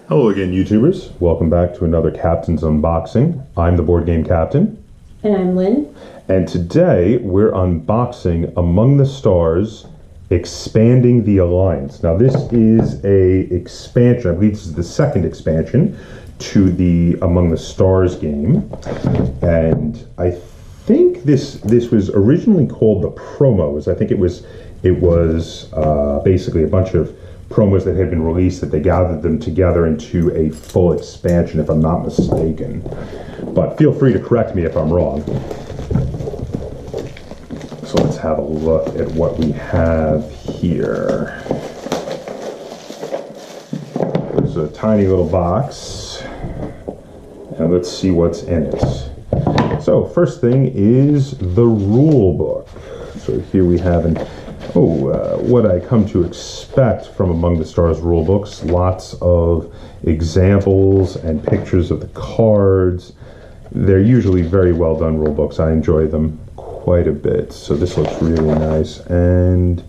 Hello again, YouTubers. Welcome back to another Captain's Unboxing. I'm the board game Captain. And I'm Lynn. And today we're unboxing Among the Stars, Expanding the Alliance. Now this is a expansion, I believe this is the second expansion to the Among the Stars game. And I think this was originally called the promos. I think it was basically a bunch of promos that had been released that they gathered them together into a full expansion, if I'm not mistaken. But feel free to correct me if I'm wrong. So let's have a look at what we have here. There's a tiny little box, and let's see what's in it. So first thing is the rule book. So here we have what I come to expect from Among the Stars rulebooks. Lots of examples and pictures of the cards. They're usually very well done rulebooks. I enjoy them quite a bit. So this looks really nice. And,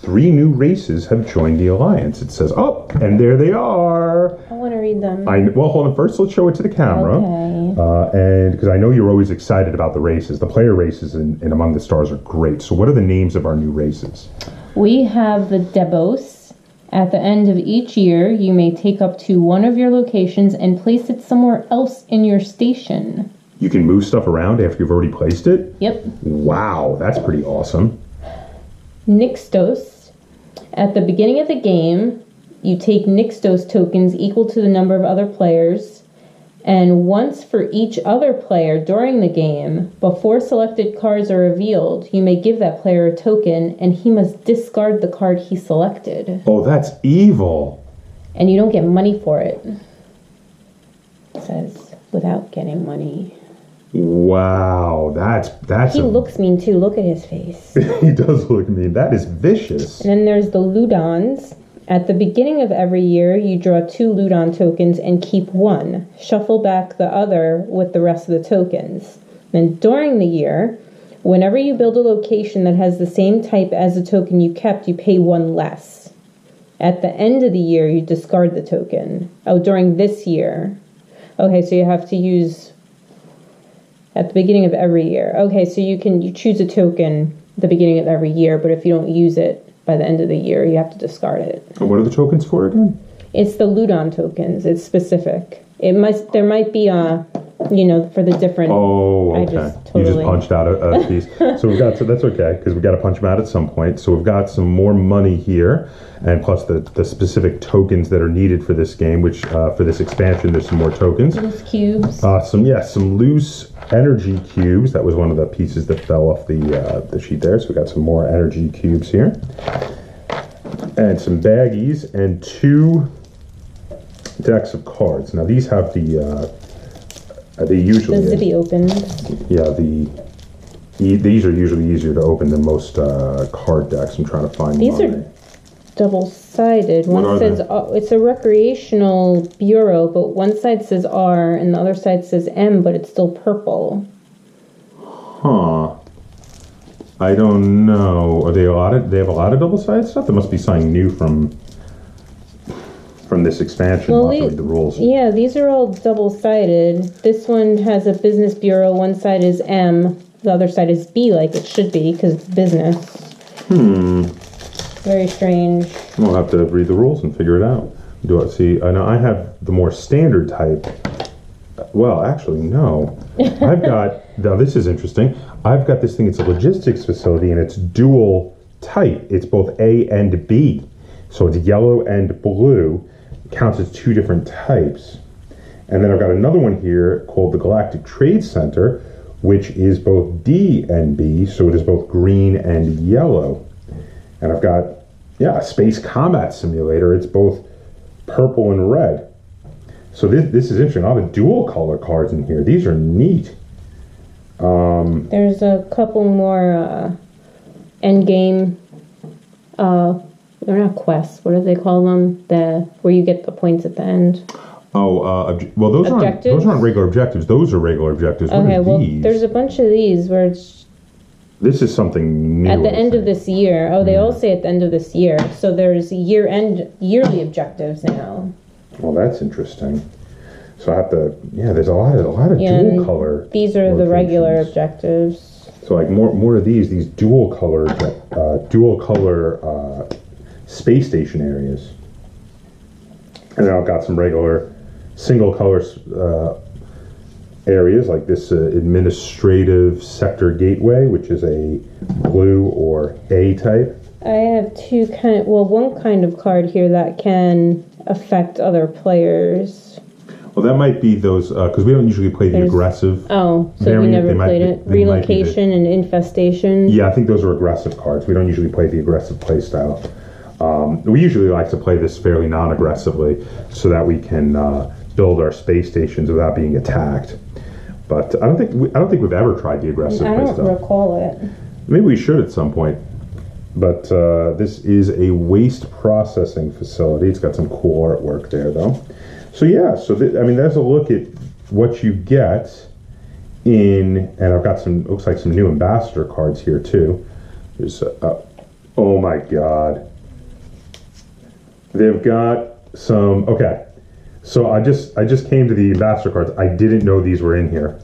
3 new races have joined the Alliance. It says, and there they are. I want to read them. Well, hold on. First, let's show it to the camera. Okay. And because I know you're always excited about the races. The player races in Among the Stars are great. So what are the names of our new races? We have the Debos. At the end of each year, you may take up to one of your locations and place it somewhere else in your station. You can move stuff around after you've already placed it? Yep. Wow, that's pretty awesome. Nixtos. At the beginning of the game, you take Nixtos tokens equal to the number of other players, and once for each other player during the game, before selected cards are revealed, you may give that player a token, and he must discard the card he selected. Oh, that's evil. And you don't get money for it. It says, without getting money. Wow, that's He looks mean too. Look at his face. He does look mean. That is vicious. And then there's the Ludons. At the beginning of every year, you draw 2 Ludon tokens and keep 1. Shuffle back the other with the rest of the tokens. Then during the year, whenever you build a location that has the same type as the token you kept, you pay 1 less. At the end of the year, you discard the token. Oh, during this year. Okay, so you have to use at the beginning of every year. Okay, so you choose a token at the beginning of every year, but if you don't use it by the end of the year, you have to discard it. And what are the tokens for again? It's the Ludon tokens. It's specific. There might be for the different. Oh, okay. You just punched out a piece. So that's okay, because we've got to punch them out at some point. So we've got some more money here, and plus the specific tokens that are needed for this game, which for this expansion, there's some more tokens. Loose cubes. Some loose energy cubes. That was one of the pieces that fell off the sheet there. So we got some more energy cubes here, and some baggies, and 2 decks of cards. Now these have they usually the zippy opened. Yeah, these are usually easier to open than most card decks. I'm trying to find these are double-sided. One says it's a recreational bureau, but one side says R and the other side says M, but it's still purple. Huh. I don't know. Are they allotted? They have a lot of double-sided stuff. There must be something new from this expansion. We'll have to read the rules. Yeah, these are all double-sided. This one has a business bureau. One side is M. The other side is B, like it should be, because it's business. Very strange. We'll have to read the rules and figure it out. I know I have the more standard type. Well, actually, no. I've got, now this is interesting. I've got this thing, it's a logistics facility, and it's dual type. It's both A and B. So it's yellow and blue. Counts as 2 different types. And then I've got another one here called the Galactic Trade Center, which is both D and B, so it is both green and yellow. And I've got, a Space Combat Simulator. It's both purple and red. So this is interesting. I have dual color cards in here. These are neat. There's a couple more end game. They're not quests. What do they call them? Where you get the points at the end. Well, those aren't regular objectives. Those are regular objectives. Okay, well, there's a bunch of these where it's This is something new. At the end of this year. Oh, they all say at the end of this year. So there's yearly objectives now. Well, that's interesting. So I have to, yeah, there's a lot of dual color. These are the regular locations. objectives. So like more of these dual color space station areas. And then I've got some regular single color areas like this administrative sector gateway, which is a blue or A type. I have one kind of card here that can affect other players. Well, that might be those, because we don't usually play the aggressive. Oh, so you variant. never played it? Relocation and infestation? Yeah, I think those are aggressive cards. We don't usually play the aggressive play style. We usually like to play this fairly non-aggressively so that we can build our space stations without being attacked. But I don't think we've ever tried the aggressive play style. I don't recall it. Maybe we should at some point. But this is a waste processing facility. It's got some cool artwork there, though. So yeah, there's a look at what you get in, and I've got looks like some new ambassador cards here too. There's, oh my God. They've got some, okay. So I just came to the ambassador cards. I didn't know these were in here.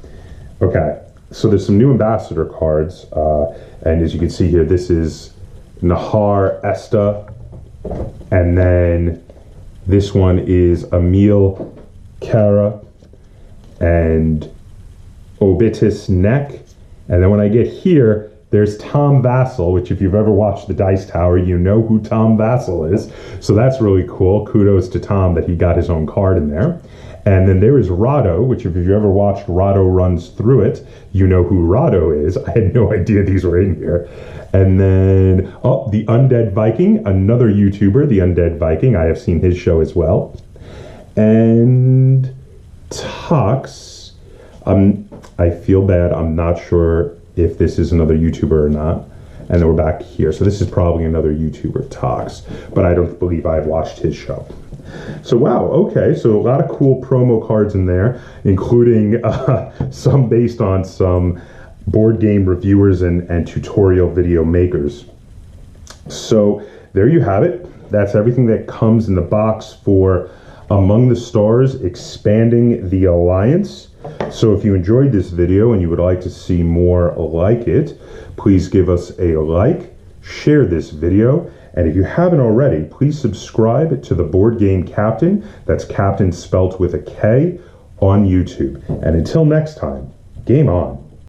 Okay, so there's some new ambassador cards, and as you can see here, this is Nahar Esta, and then this one is Emil Kara and Obitus Neck. And then when I get here, there's Tom Vassal, which if you've ever watched The Dice Tower, you know who Tom Vassal is. So that's really cool. Kudos to Tom that he got his own card in there. And then there is Rado, which if you ever watched Rado Runs Through It, you know who Rado is. I had no idea these were in here. And then, the Undead Viking, another YouTuber, the Undead Viking. I have seen his show as well. And Tux, I feel bad. I'm not sure if this is another YouTuber or not. And then we're back here. So this is probably another YouTuber, Tux. But I don't believe I've watched his show. So wow, okay, so a lot of cool promo cards in there, including some based on some board game reviewers and tutorial video makers. So there you have it. That's everything that comes in the box for Among the Stars Expanding the Alliance. So if you enjoyed this video and you would like to see more like it, please give us a like, share this video, and if you haven't already, please subscribe to the Board Game Kaptain. That's Kaptain spelt with a K on YouTube. And until next time, game on.